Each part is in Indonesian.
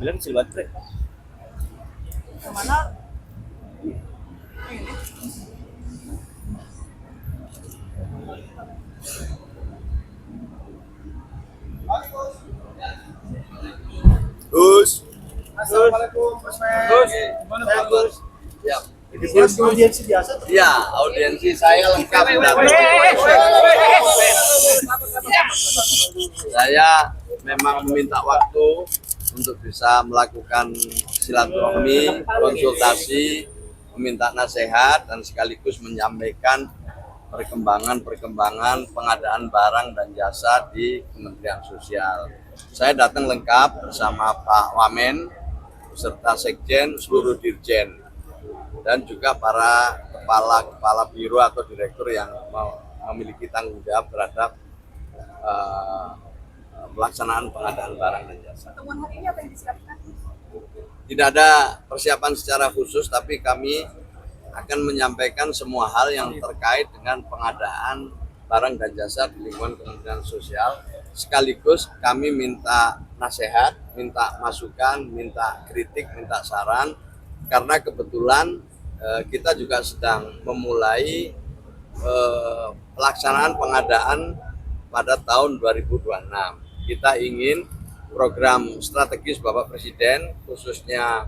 Bilang kecil banget, Bre. Kemana? Gus. Assalamualaikum, Mas Men. Gus. Gimana Pak Gus? Ya. Ini audiensi biasa tuh. Ya, audiensi saya lengkap dan saya memang meminta waktu untuk bisa melakukan silaturahmi, konsultasi, meminta nasihat dan sekaligus menyampaikan perkembangan pengadaan barang dan jasa di Kementerian Sosial. Saya datang lengkap bersama Pak Wamen beserta Sekjen, seluruh Dirjen dan juga para kepala biro atau direktur yang memiliki tanggung jawab terhadap pelaksanaan pengadaan barang dan jasa. Pertemuan hari ini apa yang disiapkan? Tidak ada persiapan secara khusus, tapi kami akan menyampaikan semua hal yang terkait dengan pengadaan barang dan jasa di lingkungan Kementerian Sosial. Sekaligus kami minta nasihat, minta masukan, minta kritik, minta saran, karena kebetulan kita juga sedang memulai pelaksanaan pengadaan pada tahun 2026. Kita ingin program strategis Bapak Presiden, khususnya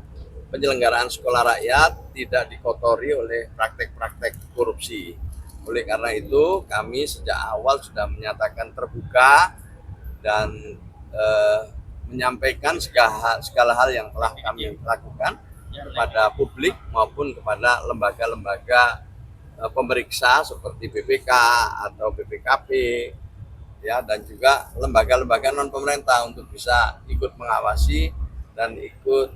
penyelenggaraan sekolah rakyat, tidak dikotori oleh praktek-praktek korupsi. Oleh karena itu, kami sejak awal sudah menyatakan terbuka dan menyampaikan segala hal yang telah kami lakukan kepada publik maupun kepada lembaga-lembaga pemeriksa seperti BPK atau BPKP, ya, dan juga lembaga-lembaga non pemerintah untuk bisa ikut mengawasi dan ikut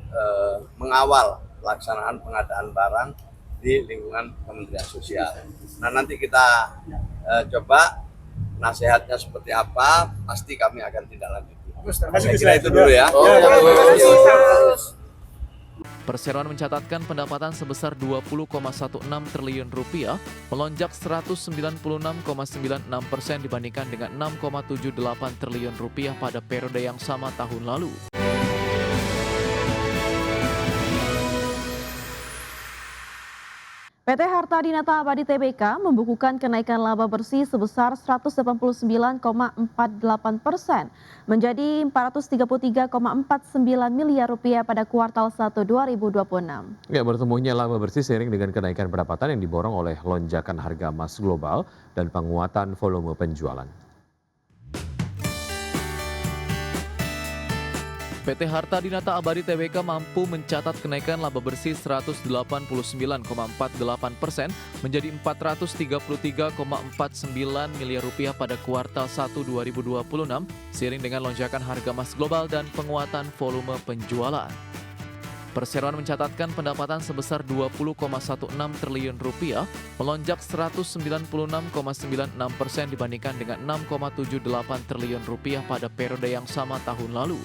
mengawal pelaksanaan pengadaan barang di lingkungan Kementerian Sosial. Nah, nanti kita coba nasihatnya seperti apa, pasti kami akan tindak lanjuti. Saya kira itu dulu ya. Perseroan mencatatkan pendapatan sebesar 20,16 triliun rupiah, melonjak 196,96% dibandingkan dengan 6,78 triliun rupiah pada periode yang sama tahun lalu. PT Harta Dinata Abadi Tbk membukukan kenaikan laba bersih sebesar 189,48% menjadi 433,49 miliar rupiah pada kuartal 1 2026. Ya, bertemunya laba bersih seiring dengan kenaikan pendapatan yang diborong oleh lonjakan harga emas global dan penguatan volume penjualan. PT Harta Dinata Abadi Tbk mampu mencatat kenaikan laba bersih 189,48% menjadi 433,49 miliar rupiah pada kuartal 1 2026 seiring dengan lonjakan harga emas global dan penguatan volume penjualan. Perseroan mencatatkan pendapatan sebesar 20,16 triliun rupiah, melonjak 196,96% dibandingkan dengan 6,78 triliun rupiah pada periode yang sama tahun lalu.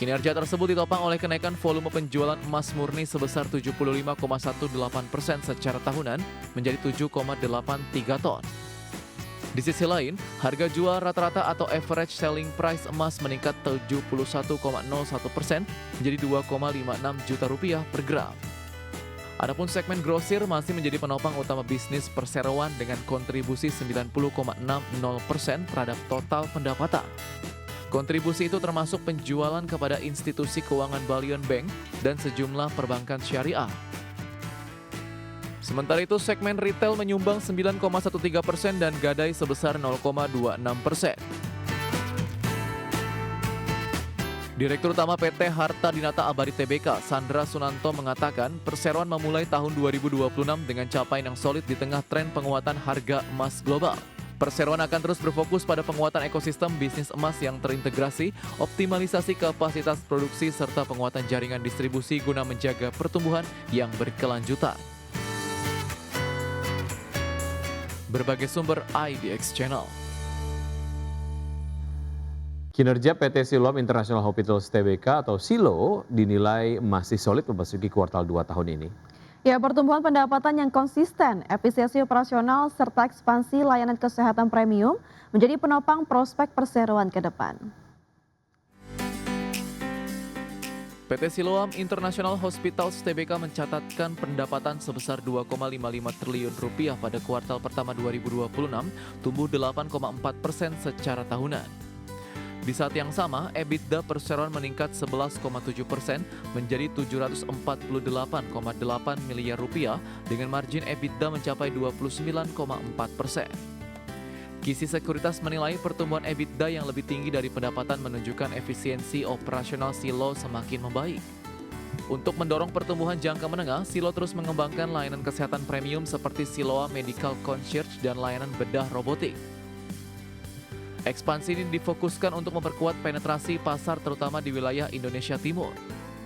Kinerja tersebut ditopang oleh kenaikan volume penjualan emas murni sebesar 75,18% secara tahunan menjadi 7,83 ton. Di sisi lain, harga jual rata-rata atau average selling price emas meningkat 71,01% menjadi 2,56 juta rupiah per gram. Adapun segmen grosir masih menjadi penopang utama bisnis perseroan dengan kontribusi 90,60% terhadap total pendapatan. Kontribusi itu termasuk penjualan kepada institusi keuangan Balion Bank dan sejumlah perbankan syariah. Sementara itu, segmen retail menyumbang 9,13% dan gadai sebesar 0,26%. Direktur Utama PT Harta Dinata Abadi Tbk, Sandra Sunanto mengatakan, perseroan memulai tahun 2026 dengan capaian yang solid di tengah tren penguatan harga emas global. Perseroan akan terus berfokus pada penguatan ekosistem bisnis emas yang terintegrasi, optimalisasi kapasitas produksi, serta penguatan jaringan distribusi guna menjaga pertumbuhan yang berkelanjutan. Berbagai sumber IDX Channel. Kinerja PT Siloam International Hospitals Tbk atau SILO dinilai masih solid memasuki kuartal 2 tahun ini. Ya, pertumbuhan pendapatan yang konsisten, efisiensi operasional, serta ekspansi layanan kesehatan premium menjadi penopang prospek perseroan ke depan. PT Siloam International Hospitals Tbk mencatatkan pendapatan sebesar 2,55 triliun rupiah pada kuartal pertama 2026, tumbuh 8,4% secara tahunan. Di saat yang sama, EBITDA perseroan meningkat 11,7% menjadi 748,8 miliar rupiah dengan margin EBITDA mencapai 29,4%. Kisi Sekuritas menilai pertumbuhan EBITDA yang lebih tinggi dari pendapatan menunjukkan efisiensi operasional Silo semakin membaik. Untuk mendorong pertumbuhan jangka menengah, Silo terus mengembangkan layanan kesehatan premium seperti Siloam Medical Concierge dan layanan bedah robotik. Ekspansi ini difokuskan untuk memperkuat penetrasi pasar terutama di wilayah Indonesia Timur.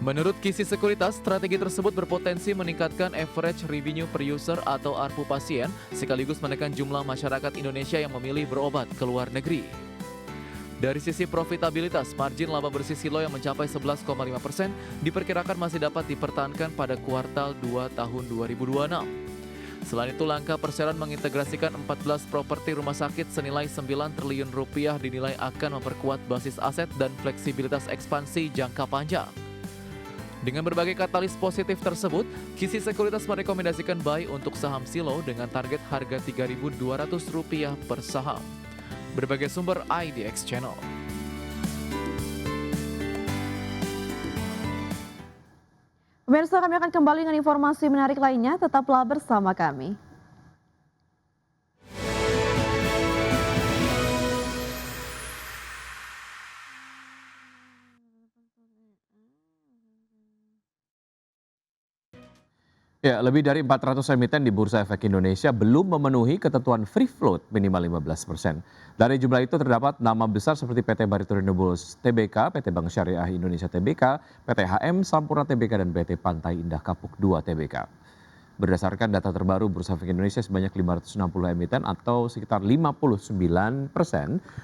Menurut Kisi Sekuritas, strategi tersebut berpotensi meningkatkan average revenue per user atau ARPU pasien, sekaligus menekan jumlah masyarakat Indonesia yang memilih berobat ke luar negeri. Dari sisi profitabilitas, margin laba bersih Silo yang mencapai 11,5% diperkirakan masih dapat dipertahankan pada kuartal 2 tahun 2026. Selain itu, langkah perseroan mengintegrasikan 14 properti rumah sakit senilai 9 triliun rupiah dinilai akan memperkuat basis aset dan fleksibilitas ekspansi jangka panjang. Dengan berbagai katalis positif tersebut, Kisi Sekuritas merekomendasikan buy untuk saham Silo dengan target harga Rp3.200 per saham. Berbagai sumber IDX Channel. Pemirsa, kami akan kembali dengan informasi menarik lainnya. Tetaplah bersama kami. Ya, lebih dari 400 emiten di Bursa Efek Indonesia belum memenuhi ketentuan free float minimal 15%. Dari jumlah itu terdapat nama besar seperti PT Barito Renewables Tbk, PT Bank Syariah Indonesia Tbk, PT HM Sampurna Tbk, dan PT Pantai Indah Kapuk II Tbk. Berdasarkan data terbaru Bursa Efek Indonesia, sebanyak 560 emiten atau sekitar 59%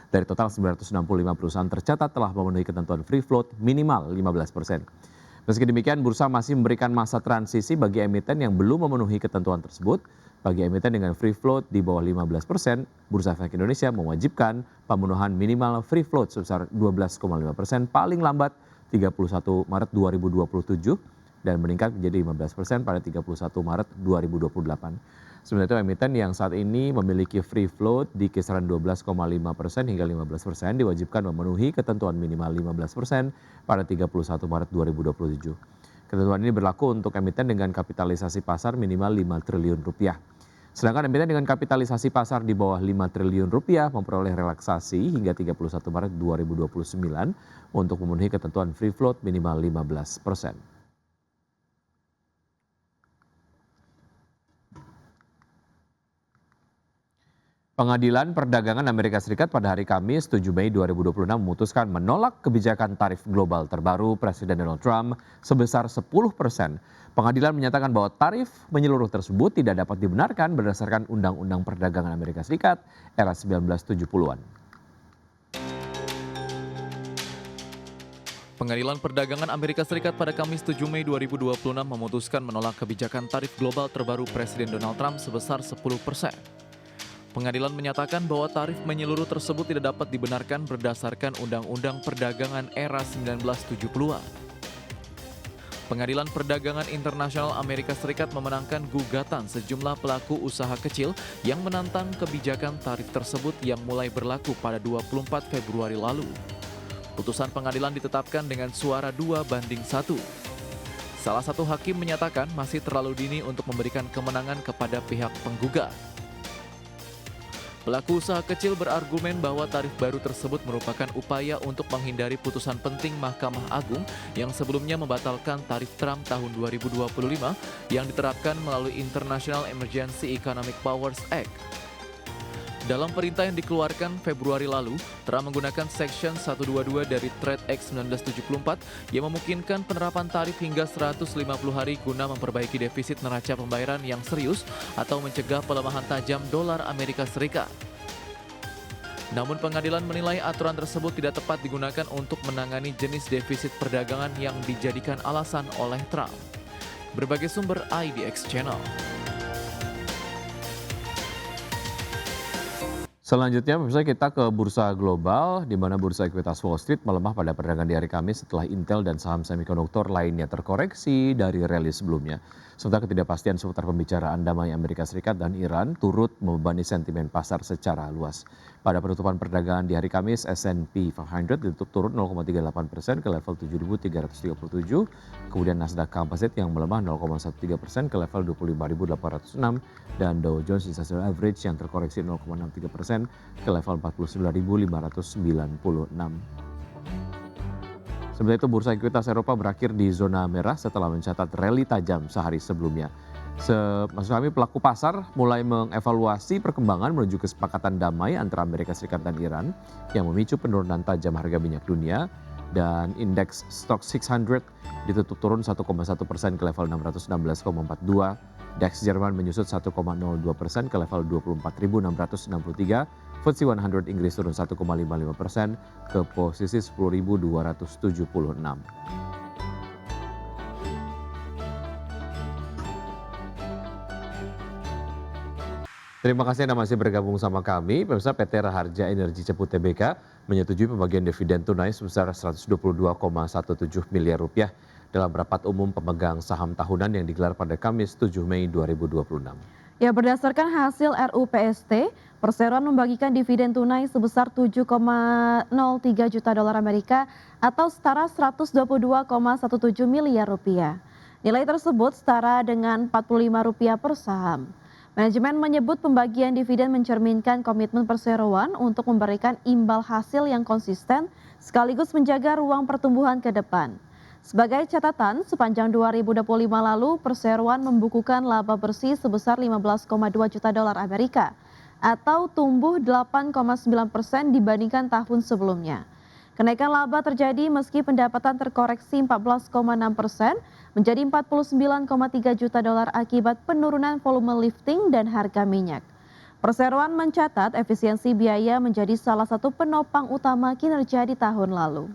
dari total 965 perusahaan tercatat telah memenuhi ketentuan free float minimal 15%. Meski demikian, bursa masih memberikan masa transisi bagi emiten yang belum memenuhi ketentuan tersebut. Bagi emiten dengan free float di bawah 15%, Bursa Efek Indonesia mewajibkan pemenuhan minimal free float sebesar 12,5% paling lambat 31 Maret 2027 dan meningkat menjadi 15% pada 31 Maret 2028. Sementara itu, emiten yang saat ini memiliki free float di kisaran 12,5% hingga 15% diwajibkan memenuhi ketentuan minimal 15% pada 31 Maret 2027. Ketentuan ini berlaku untuk emiten dengan kapitalisasi pasar minimal 5 triliun rupiah. Sedangkan emiten dengan kapitalisasi pasar di bawah 5 triliun rupiah memperoleh relaksasi hingga 31 Maret 2029 untuk memenuhi ketentuan free float minimal 15%. Pengadilan Perdagangan Amerika Serikat pada hari Kamis 7 Mei 2026 memutuskan menolak kebijakan tarif global terbaru Presiden Donald Trump sebesar 10%. Pengadilan menyatakan bahwa tarif menyeluruh tersebut tidak dapat dibenarkan berdasarkan Undang-Undang Perdagangan Amerika Serikat era 1970-an. Pengadilan Perdagangan Amerika Serikat pada Kamis 7 Mei 2026 memutuskan menolak kebijakan tarif global terbaru Presiden Donald Trump sebesar 10%. Pengadilan menyatakan bahwa tarif menyeluruh tersebut tidak dapat dibenarkan berdasarkan Undang-Undang Perdagangan era 1970-an. Pengadilan Perdagangan Internasional Amerika Serikat memenangkan gugatan sejumlah pelaku usaha kecil yang menantang kebijakan tarif tersebut yang mulai berlaku pada 24 Februari lalu. Putusan pengadilan ditetapkan dengan suara 2-1. Salah satu hakim menyatakan masih terlalu dini untuk memberikan kemenangan kepada pihak penggugat. Pelaku usaha kecil berargumen bahwa tarif baru tersebut merupakan upaya untuk menghindari putusan penting Mahkamah Agung yang sebelumnya membatalkan tarif Trump tahun 2025 yang diterapkan melalui International Emergency Economic Powers Act. Dalam perintah yang dikeluarkan Februari lalu, Trump menggunakan Section 122 dari Trade Act 1974 yang memungkinkan penerapan tarif hingga 150 hari guna memperbaiki defisit neraca pembayaran yang serius atau mencegah pelemahan tajam dolar Amerika Serikat. Namun pengadilan menilai aturan tersebut tidak tepat digunakan untuk menangani jenis defisit perdagangan yang dijadikan alasan oleh Trump. Berbagai sumber IDX Channel. Selanjutnya, pemirsa kita ke bursa global, di mana bursa ekuitas Wall Street melemah pada perdagangan di hari Kamis setelah Intel dan saham semikonduktor lainnya terkoreksi dari rally sebelumnya. Sementara ketidakpastian seputar pembicaraan damai Amerika Serikat dan Iran turut membebani sentimen pasar secara luas. Pada penutupan perdagangan di hari Kamis, S&P 500 ditutup turun 0,38% ke level 7.337, kemudian Nasdaq Composite yang melemah 0,13% ke level 25.806, dan Dow Jones Industrial Average yang terkoreksi 0,63% ke level 49.596. Sementara itu bursa ekuitas Eropa berakhir di zona merah setelah mencatat rally tajam sehari sebelumnya. Maksud kami pelaku pasar mulai mengevaluasi perkembangan menuju kesepakatan damai antara Amerika Serikat dan Iran yang memicu penurunan tajam harga minyak dunia, dan indeks Stoxx 600 ditutup turun 1,1% ke level 616,42. DAX Jerman menyusut 1,02% ke level 24.663. FTSE 100 Inggris turun 1,55% ke posisi 10.276. Terima kasih Anda masih bergabung sama kami. Pemirsa, PT Raharja Energi Cepu Tbk menyetujui pembagian dividen tunai sebesar 122,17 miliar rupiah dalam rapat umum pemegang saham tahunan yang digelar pada Kamis 7 Mei 2026. Ya, berdasarkan hasil RUPST, perseroan membagikan dividen tunai sebesar 7,03 juta dolar Amerika atau setara 122,17 miliar rupiah. Nilai tersebut setara dengan Rp45 per saham. Manajemen menyebut pembagian dividen mencerminkan komitmen perseroan untuk memberikan imbal hasil yang konsisten sekaligus menjaga ruang pertumbuhan ke depan. Sebagai catatan, sepanjang 2025 lalu perseroan membukukan laba bersih sebesar 15,2 juta dolar Amerika atau tumbuh 8,9% dibandingkan tahun sebelumnya. Kenaikan laba terjadi meski pendapatan terkoreksi 14,6% menjadi 49,3 juta dolar akibat penurunan volume lifting dan harga minyak. Perseroan mencatat efisiensi biaya menjadi salah satu penopang utama kinerja di tahun lalu.